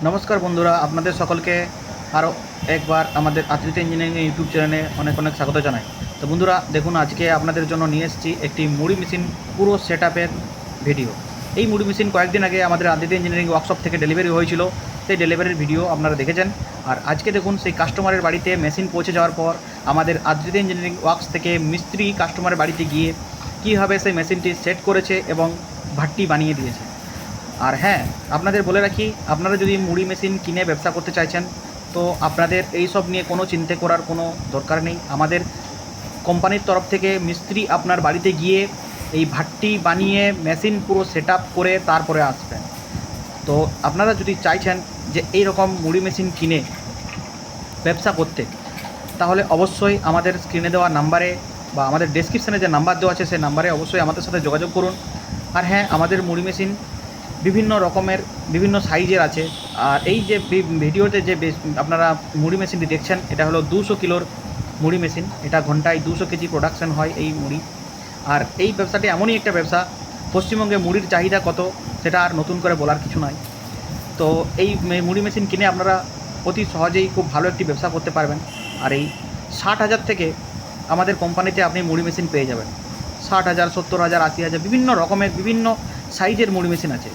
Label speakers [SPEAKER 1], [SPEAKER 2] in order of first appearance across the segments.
[SPEAKER 1] নমস্কার বন্ধুরা, আপনাদের সকলকে আরও একবার আমাদের আদ্রিতা ইঞ্জিনিয়ারিং ইউটিউব চ্যানেলে অনেক অনেক স্বাগত জানাই। তো বন্ধুরা দেখুন, আজকে আপনাদের জন্য নিয়ে এসেছি একটি মুড়ি মেশিন পুরো সেট আপের ভিডিও। এই মুড়ি মেশিন কয়েকদিন আগে আমাদের আদ্রিতা ইঞ্জিনিয়ারিং ওয়ার্কশপ থেকে ডেলিভারি হয়েছিল, সেই ডেলিভারির ভিডিও আপনারা দেখেছেন। আর আজকে দেখুন, সেই কাস্টমারের বাড়িতে মেশিন পৌঁছে যাওয়ার পর আমাদের আদ্রিতা ইঞ্জিনিয়ারিং ওয়ার্কস থেকে মিস্ত্রি কাস্টমারের বাড়িতে গিয়ে কীভাবে সেই মেশিনটি সেট করেছে এবং ভাট্টি বানিয়ে দিয়েছে। আর হ্যাঁ, আপনাদের বলে রাখি, আপনারা যদি মুড়ি মেশিন কিনে ব্যবসা করতে চাইছেন তো আপনাদের এই সব নিয়ে কোনো চিন্তা করার কোনো দরকার নেই। আমাদের কোম্পানির তরফ থেকে মিস্ত্রি আপনার বাড়িতে গিয়ে এই ভাট্টি বানিয়ে মেশিন পুরো সেট আপ করে তারপরে আসবেন। তো আপনারা যদি চাইছেন যে এই রকম মুড়ি মেশিন কিনে ব্যবসা করতে, তাহলে অবশ্যই আমাদের স্ক্রিনে দেওয়া নাম্বারে বা আমাদের ডেসক্রিপশানে যে নাম্বার দেওয়া আছে সেই নাম্বারে অবশ্যই আমাদের সাথে যোগাযোগ করুন। আর হ্যাঁ, আমাদের মুড়ি মেশিন বিভিন্ন রকমের বিভিন্ন সাইজের আছে। আর এই যে ভিডিওতে যে আপনারা মুড়ি মেশিনটি দেখছেন, এটা হলো 200 কিলোর মুড়ি মেশিন। এটা ঘন্টায় 200 কেজি প্রোডাকশন হয় এই মুড়ি। আর এই ব্যবসাটি এমনই একটা ব্যবসা, পশ্চিমবঙ্গে মুড়ির চাহিদা কত সেটা আর নতুন করে বলার কিছু নয়। তো এই মুড়ি মেশিন কিনে আপনারা অতি সহজেই খুব ভালো একটি ব্যবসা করতে পারবেন। আর এই 60,000 থেকে আমাদের কোম্পানিতে আপনি মুড়ি মেশিন পেয়ে যাবেন। 60,000, 70,000, 80,000 বিভিন্ন রকমের বিভিন্ন সাইজের মুড়ি মেশিন আছে।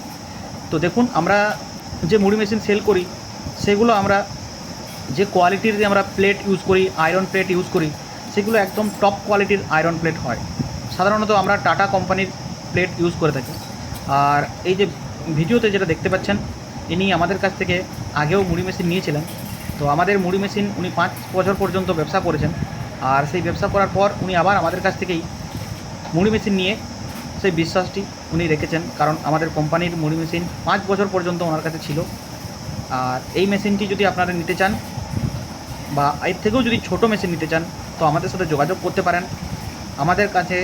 [SPEAKER 1] তো দেখুন, আমরা যে মুড়ি মেশিন সেল করি সেগুলো আমরা যে কোয়ালিটির আমরা প্লেট ইউজ করি, আয়রন প্লেট ইউজ করি, সেগুলো একদম টপ কোয়ালিটির আয়রন প্লেট হয়। সাধারণত আমরা টাটা কোম্পানির প্লেট ইউজ করে থাকি। আর এই যে ভিডিওতে যেটা দেখতে পাচ্ছেন, ইনি আমাদের কাছ থেকে আগেও মুড়ি মেশিন নিয়েছিলেন। তো আমাদের মুড়ি মেশিন উনি 5 বছর পর্যন্ত ব্যবসা করেছেন। আর সেই ব্যবসা করার পর উনি আবার আমাদের কাছ থেকেই মুড়ি মেশিন নিয়ে সেই বিশ্বাসটি উনি রেখেছেন, কারণ আমাদের কোম্পানির মুড়ি মেশিন 5 বছর পর্যন্ত ওনার কাছে ছিল। আর এই মেশিনটি যদি আপনারা নিতে চান বা এর থেকেও যদি ছোটো মেশিন নিতে চান তো আমাদের সাথে যোগাযোগ করতে পারেন। আমাদের কাছে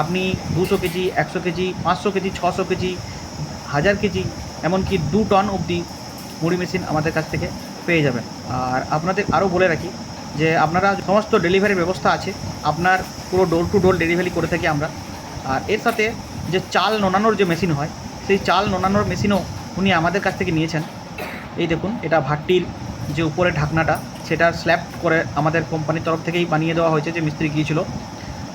[SPEAKER 1] আপনি 200 KG, 100 KG, 500 KG, 600 KG, 1000 KG, এমনকি 2 টন অবধি মুড়ি মেশিন আমাদের কাছ থেকে পেয়ে যাবেন। আর আপনাদের আরও বলে রাখি যে আপনারা সমস্ত ডেলিভারির ব্যবস্থা আছে, আপনার পুরো ডোর টু ডোর ডেলিভারি করে থাকি আমরা। আর এর সাথে যে চাল নোনানোর যে মেশিন হয়, সেই চাল নোনানোর মেশিনও উনি আমাদের কাছ থেকে নিয়েছেন। এই দেখুন, এটা ভাট্টির যে উপরে ঢাকনাটা, সেটা স্ল্যাব করে আমাদের কোম্পানির তরফ থেকেই বানিয়ে দেওয়া হয়েছে, যে মিস্ত্রি গিয়েছিল।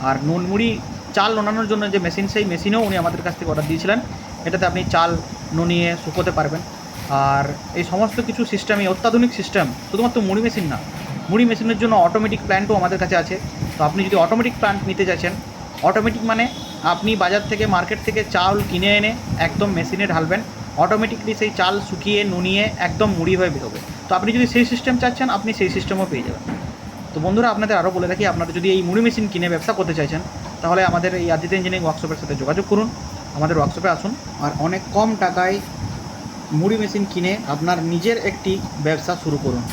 [SPEAKER 1] আর মুড়ি চাল নোনানোর জন্য যে মেশিন, সেই মেশিনও উনি আমাদের কাছ থেকে অর্ডার দিয়েছিলেন। এটাতে আপনি চাল নুনিয়ে শুকোতে পারবেন। আর এই সমস্ত কিছু সিস্টেমই অত্যাধুনিক সিস্টেম, শুধুমাত্র মুড়ি মেশিন না, মুড়ি মেশিনের জন্য অটোমেটিক প্ল্যান্টও আমাদের কাছে আছে। তো আপনি যদি অটোমেটিক প্ল্যান্ট নিতে চাইছেন, অটোমেটিক মানে আপনি বাজার থেকে মার্কেট থেকে চাল কিনে এনে একদম মেশিনে ঢালবেন, অটোমেটিকলি সেই চাল শুকিয়ে নুনিয়ে একদম মুড়ি হয়ে বেরোবে। তো আপনি যদি সেই সিস্টেম চাচ্ছেন, আপনি সেই সিস্টেমও পেয়ে যাবেন। তো বন্ধুরা, আপনাদের আরও বলে রাখি, আপনারা যদি এই মুড়ি মেশিন কিনে ব্যবসা করতে চাইছেন, তাহলে আমাদের এই আদ্রিতা ইঞ্জিনিয়ারিং ওয়ার্কশপের সাথে যোগাযোগ করুন, আমাদের ওয়ার্কশপে আসুন। আর অনেক কম টাকায় মুড়ি মেশিন কিনে আপনার নিজের একটি ব্যবসা শুরু করুন।